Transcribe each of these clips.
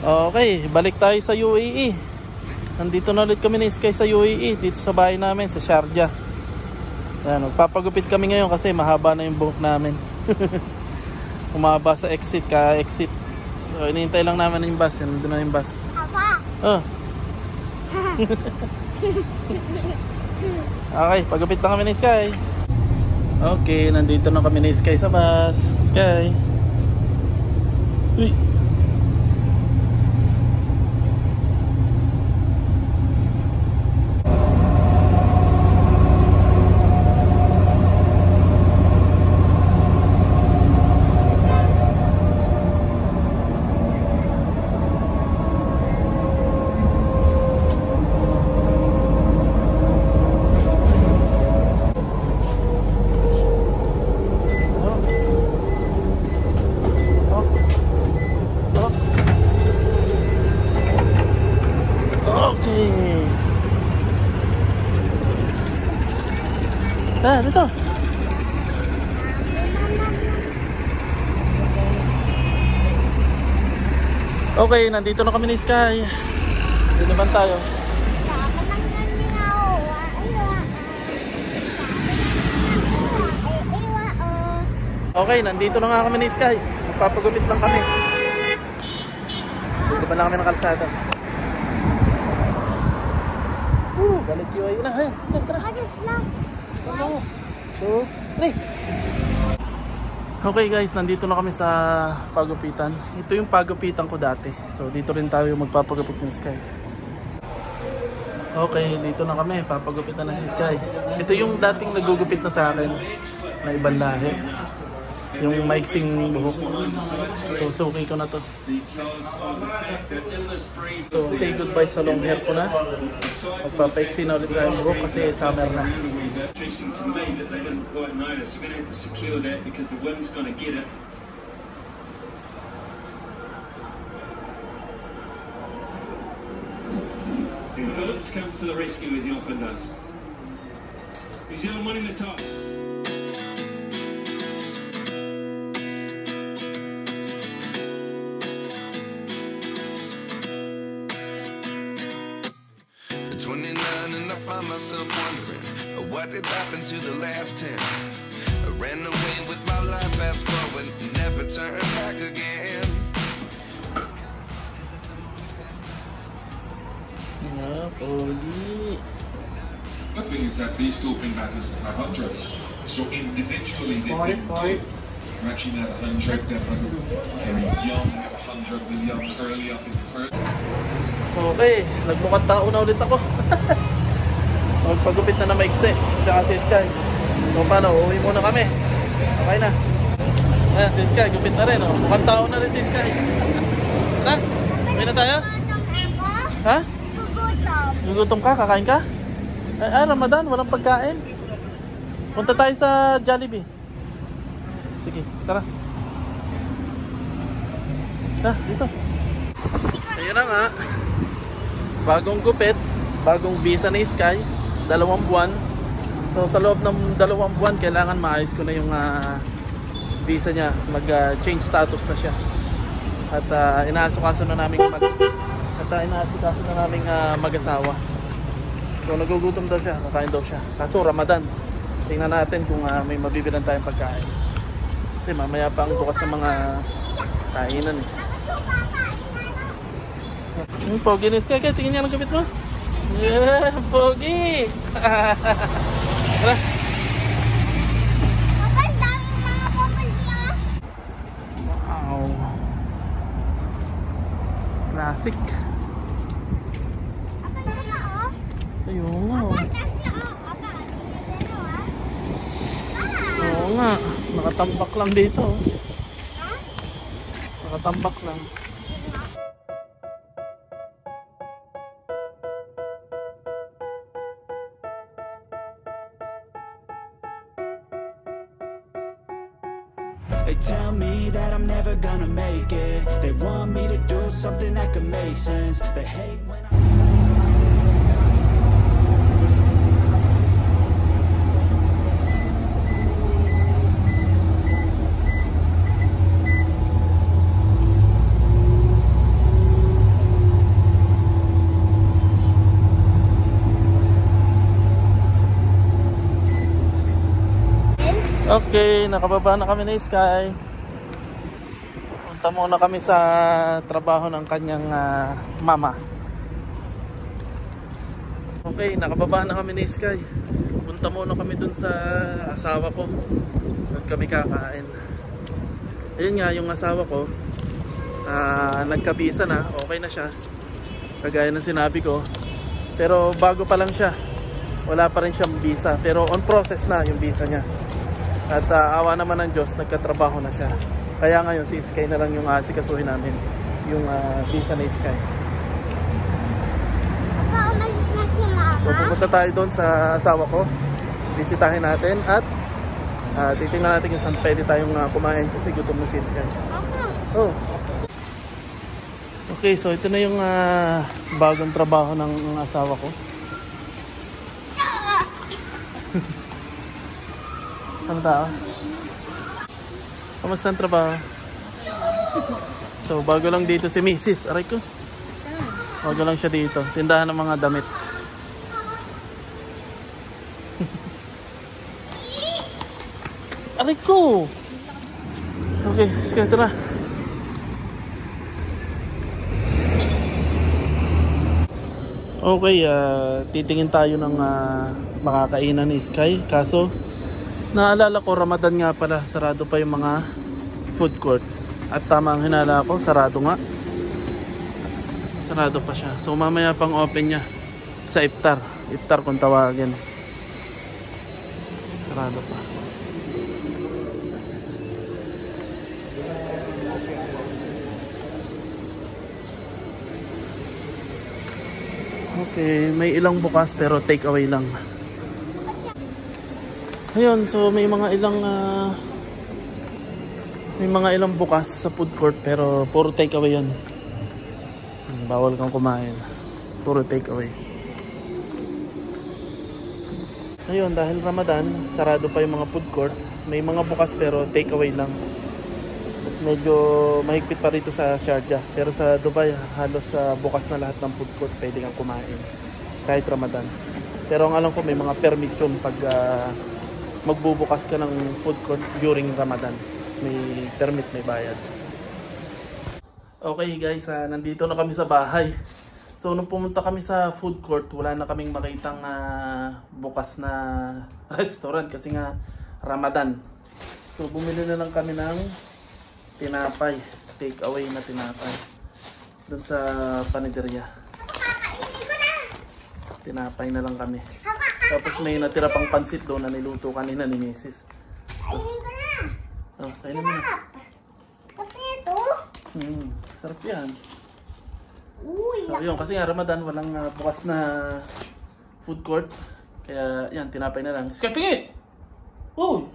Okay, balik tayo sa UAE. Nandito na ulit kami ni Sky sa UAE, dito sa bahay namin sa Sharjah. Yan, magpapagupit kami ngayon kasi mahaba na yung buhok namin. Umaba sa exit, ka-exit. So, inihintay lang namin yung bus. Yan, nandun na yung bus. Oh. Okay, pagupit lang kami ni Sky. Okay, nandito na kami ni Sky sa bus. Sky. Uy. Dito. Okay, nandito na kami ni Sky. Dito naman tayo. Okay, nandito na nga kami ni Sky. Magpapagupit lang kami. Dito ba na kami ng kalsada? Balik UAE na. Hey, Sky, tara. Okay guys, nandito na kami sa pagupitan. Ito yung pagupitan ko dati. So dito rin tayo magpapagupit ni Sky. Okay, dito na kami, papagupitan na si Sky. Ito yung dating nagugupit na sa akin na ibang lahi. Yung maiksing buhok. So suki ko na to. So say goodbye sa long hair ko na. Magpapaiksi na ulit tayong buhok kasi summer na. Phillips comes to the rescue as he often does. New Zealand winning the toss. At 29 and I find myself wondering what did happen to the last 10. I ran away with my life, fast forward, never turn back again. The thing is that these doping battles are hundreds, so individually they did good. Actually at 100, very young, 100 with young, early up in the third. Okay, nagmukhang tao na ulit ako. Magpagupit na maiksi. Tsaka si Sky. So paano, uwi muna kami. Okay na. Ayan, si Sky, gupit na rin. Mukhang tao na rin si Sky. Tara, uwi na tayo? Ha? Gugutom ka? Kakain ka? Ay, Ramadan, walang pagkain. Punta tayo sa Jollibee. Sige, tara. Dito. Ayun na nga. Bagong gupit, bagong visa ni Sky, 2 buwan. So sa loob ng 2 buwan, kailangan maayos ko na yung visa niya. Mag-change status na siya. At inaasikaso na namin mag-asawa. So nagugutom daw siya, kakain daw siya. Kaso Ramadan, tingnan natin kung may mabibilan tayong pagkain. Kasi mamaya pa ang bukas ng mga kainan eh. Pogi ni Sky, tingin niya ang gupit mo. Yeah, pogi! Tara. Wow. Classic. Ayun nga. Oo nga. Nakatambak lang dito. Nakatambak lang. They tell me that I'm never gonna make it. They want me to do something that could make sense. They hate when Okay, nakababa na kami ni Sky. Punta muna kami sa trabaho ng kanyang mama. Okay, nakababa na kami ni Sky. Punta muna kami dun sa asawa ko. Doon kami kakain. Ayun nga, yung asawa ko, nagkabisa na, okay na siya. Kagaya ng sinabi ko. Pero bago pa lang siya. Wala pa rin siyang visa. Pero on process na yung visa niya. At awa naman ng Diyos, nagkatrabaho na siya. Kaya ngayon si Sky na lang yung asikasuhin namin. Yung visa na Sky. So pupunta tayo doon sa asawa ko. Bisitahin natin at titingnan natin kung saan pwede tayong kumain kasi gutom na si Sky. Oh. Okay, so ito na yung bagong trabaho ng asawa ko. Ano tao? Kamusta ang trabaho? So bago lang dito si Mrs. Aray ko. Bago lang siya dito. Tindahan ng mga damit. Aray ko! Okay, sige, ito na. Okay, titingin tayo ng makakainan ni Sky. Kaso, naalala ko, Ramadan nga pala. Sarado pa yung mga food court. At tama ang hinala ko, sarado nga. Sarado pa siya. So mamaya pang open niya sa iftar. Iftar kung tawagin. Sarado pa. Okay, may ilang bukas pero take away lang. Ayun, so may mga ilang bukas sa food court pero puro take away 'yon. Bawal kang kumain. Puro take away. Ayun, dahil Ramadan, sarado pa yung mga food court. May mga bukas pero take away lang. Medyo mahigpit pa rito sa Sharjah. Pero sa Dubai, halos bukas na lahat ng food court pwede kang kumain. Kahit Ramadan. Pero ang alam ko may mga permit yun pag magbubukas ka ng food court during Ramadan. May permit, may bayad. Okay guys, nandito na kami sa bahay. So nung pumunta kami sa food court, wala na kaming makitang bukas na restaurant kasi nga Ramadan. So bumili na lang kami ng tinapay, take away na tinapay doon sa panaderia. Tinapay na lang kami. Tapos may natira pang pansit doon na niluto kanina ni Mrs. Oh, kainin mo na. Sarap yan. So yun, kasi nga Ramadan walang bukas na food court. Kaya yan, tinapay na lang. Sky, pingit! Uy!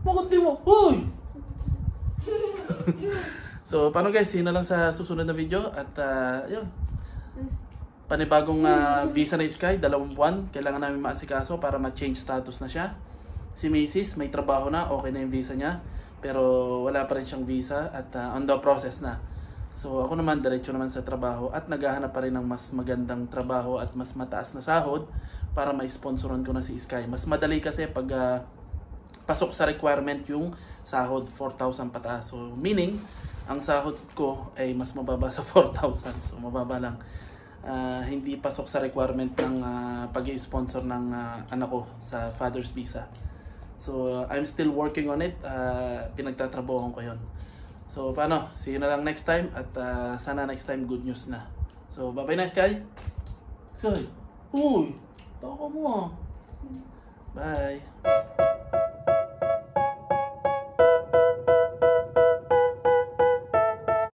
Bakit di mo? Uy! So paano guys, yun na lang sa susunod na video. At yun, panibagong visa na Sky, 2 buwan. Kailangan namin maasikaso para ma-change status na siya. Si Mrs. may trabaho na, okay na yung visa niya. Pero wala pa rin siyang visa at on the process na. So ako naman, diretso naman sa trabaho. At naghahanap pa rin ng mas magandang trabaho at mas mataas na sahod para ma-sponsoran ko na si Sky. Mas madali kasi pag pasok sa requirement yung sahod 4,000 pataas. So meaning, ang sahod ko ay mas mababa sa 4,000. So mababa lang. Hindi pasok sa requirement ng pag-i-sponsor ng anak ko sa father's visa. So I'm still working on it. Pinagtatrabahoan ko yon. So paano? See you na lang next time. At sana next time good news na. So bye bye na Sky. Sky. Uy! Tawa mo. Bye.